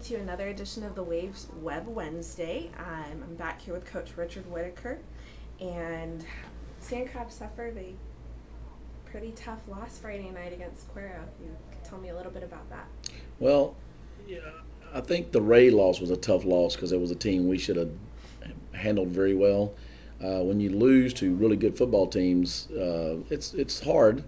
to another edition of the Waves Web Wednesday. I'm back here with Coach Richard Whitaker, and Sandcrabs suffered a pretty tough loss Friday night against Cuero. You could tell me a little bit about that. Well, yeah, I think the Ray loss was a tough loss because it was a team we should have handled very well. When you lose to really good football teams, it's hard,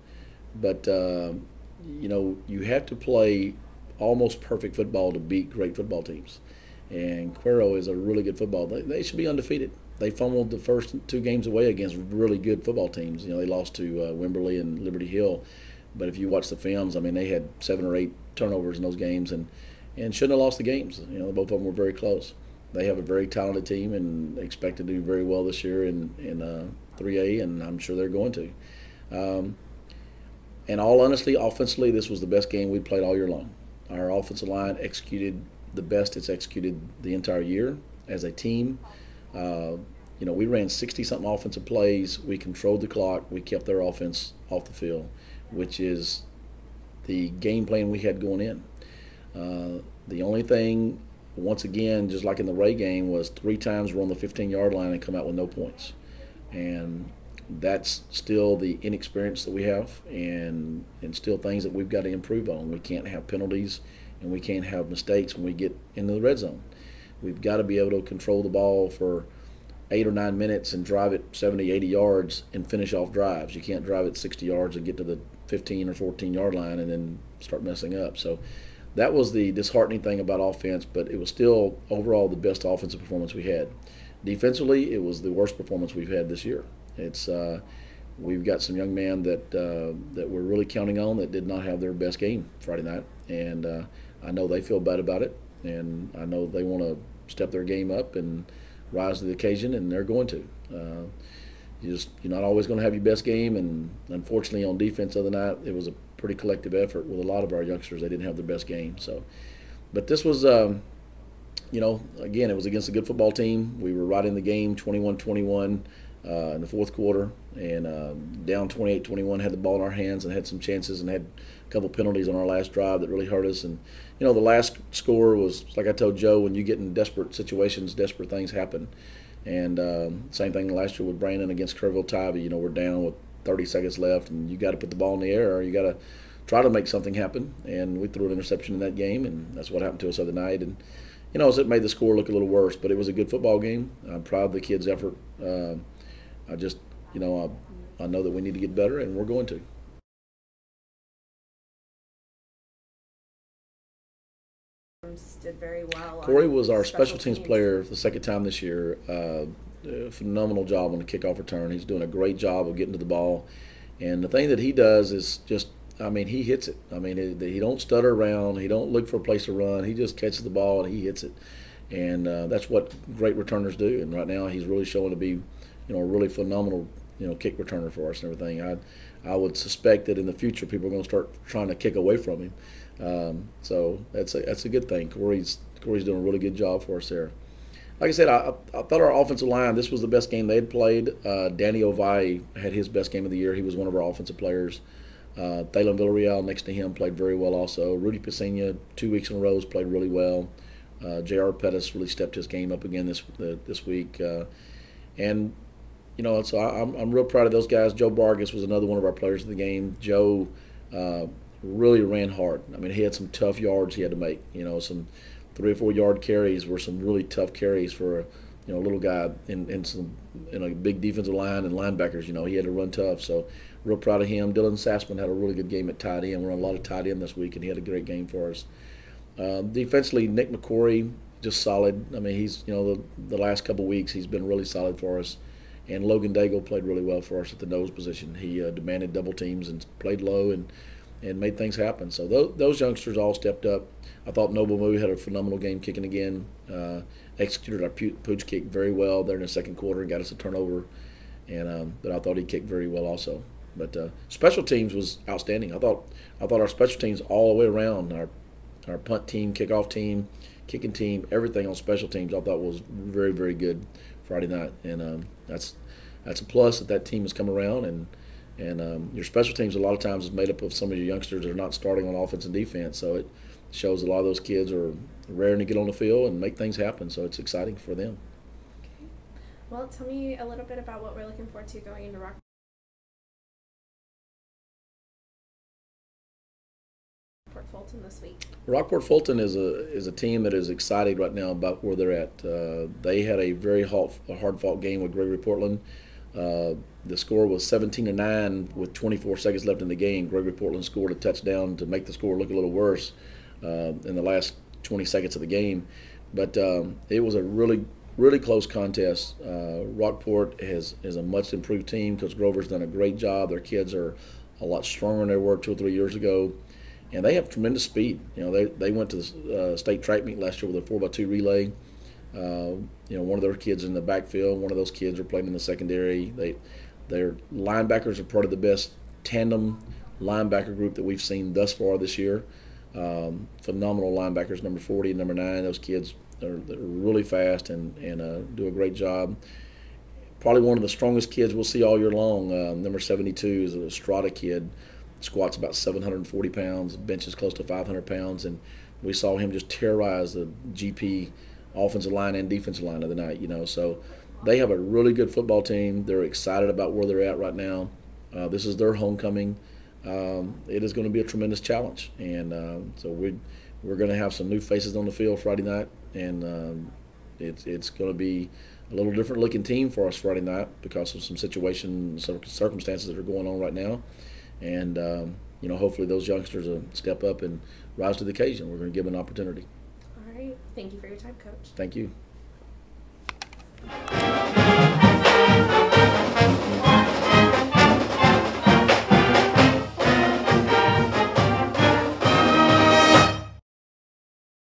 but you have to play almost perfect football to beat great football teams. And Cuero is a really good football. They should be undefeated. They fumbled the first two games away against really good football teams. They lost to Wimberley and Liberty Hill. But if you watch the films, they had 7 or 8 turnovers in those games and shouldn't have lost the games. Both of them were very close. They have a very talented team and expect to do very well this year in 3A, and I'm sure they're going to. And all honestly, offensively, this was the best game we played all year long. Our offensive line executed the best it's executed the entire year as a team. We ran 60-something offensive plays. We controlled the clock. We kept their offense off the field, which is the game plan we had going in. The only thing, once again, just like in the Ray game, was 3 times we're on the 15-yard line and come out with no points. And that's still the inexperience that we have and still things that we've got to improve on. We can't have penalties and we can't have mistakes when we get into the red zone. We've got to be able to control the ball for 8 or 9 minutes and drive it 70, 80 yards and finish off drives. You can't drive it 60 yards and get to the 15 or 14-yard line and then start messing up. So that was the disheartening thing about offense, but it was still overall the best offensive performance we had. Defensively, it was the worst performance we've had this year. We've got some young men that we're really counting on that did not have their best game Friday night, and I know they feel bad about it, and I know they want to step their game up and rise to the occasion, and they're going to. You're not always going to have your best game, and unfortunately on defense the other night it was a pretty collective effort with a lot of our youngsters. They didn't have their best game. But this was, again, it was against a good football team. We were right in the game, 21-21. In the fourth quarter, and down 28-21, had the ball in our hands and had some chances and had a couple penalties on our last drive that really hurt us. And the last score was, like I told Joe, when you get in desperate situations, desperate things happen. And same thing last year with Brandon against Kerrville-Tybee. We're down with 30 seconds left, and you got to put the ball in the air, or you got to try to make something happen. And we threw an interception in that game, and that's what happened to us the other night. And so it made the score look a little worse, but it was a good football game. I'm proud of the kids' effort. I just, I know that we need to get better, and we're going to. Did very well. Corey was our special teams player for the second time this year. Phenomenal job on the kickoff return. He's doing a great job of getting to the ball. And the thing that he does is just, he hits it. He don't stutter around. He don't look for a place to run. He just catches the ball and he hits it. And that's what great returners do. And right now he's really showing to be a really phenomenal, kick returner for us and everything. I would suspect that in the future people are going to start trying to kick away from him. So that's a good thing. Corey's doing a really good job for us there. Like I said, I thought our offensive line, this was the best game they had played. Danny Ovai had his best game of the year. He was one of our offensive players. Thalen Villarreal next to him played very well also. Rudy Piscina, 2 weeks in a row, has played really well. J.R. Pettis really stepped his game up again this week. So I'm real proud of those guys. Joe Vargas was another one of our players of the game. Joe really ran hard. He had some tough yards he had to make. Some 3 or 4 yard carries were some really tough carries for a little guy in a big defensive line and linebackers. He had to run tough. So real proud of him. Dylan Sassman had a really good game at tight end. We're on a lot of tight end this week, and he had a great game for us. Defensively, Nick McCory, just solid. He's the last couple weeks he's been really solid for us. And Logan Daigle played really well for us at the nose position. He demanded double teams and played low and made things happen. So those youngsters all stepped up. I thought Noble Moo had a phenomenal game kicking again. Executed our pooch kick very well there in the second quarter and got us a turnover. But I thought he kicked very well also. But special teams was outstanding. I thought our special teams all the way around, our punt team, kickoff team, kicking team, everything on special teams I thought was very, very good Friday night. And that's a plus that team has come around. And your special teams a lot of times is made up of some of your youngsters that are not starting on offense and defense. So it shows a lot of those kids are raring to get on the field and make things happen. So it's exciting for them. Okay. Well, tell me a little bit about what we're looking forward to going into Rockport-Fulton this week. Rockport-Fulton is a team that is excited right now about where they're at. They had a very hard-fought game with Gregory Portland. The score was 17-9 with 24 seconds left in the game. Gregory Portland scored a touchdown to make the score look a little worse in the last 20 seconds of the game. But it was a really close contest. Rockport is a much improved team. Coach Grover's done a great job. Their kids are a lot stronger than they were 2 or 3 years ago. And they have tremendous speed. They went to the state track meet last year with a 4x2 relay. One of their kids in the backfield, one of those kids are playing in the secondary. Their linebackers are part of the best tandem linebacker group that we've seen thus far this year. Phenomenal linebackers, number 40 and number 9. Those kids are really fast and do a great job. Probably one of the strongest kids we'll see all year long. Number 72 is a Strata kid. Squats about 740 pounds, benches close to 500 pounds, and we saw him just terrorize the GP offensive line and defensive line of the night. So they have a really good football team. They're excited about where they're at right now. This is their homecoming. It is going to be a tremendous challenge, and so we're going to have some new faces on the field Friday night, and it's going to be a little different looking team for us Friday night because of some circumstances that are going on right now. And, hopefully those youngsters will step up and rise to the occasion. We're going to give them an opportunity. All right. Thank you for your time, Coach. Thank you.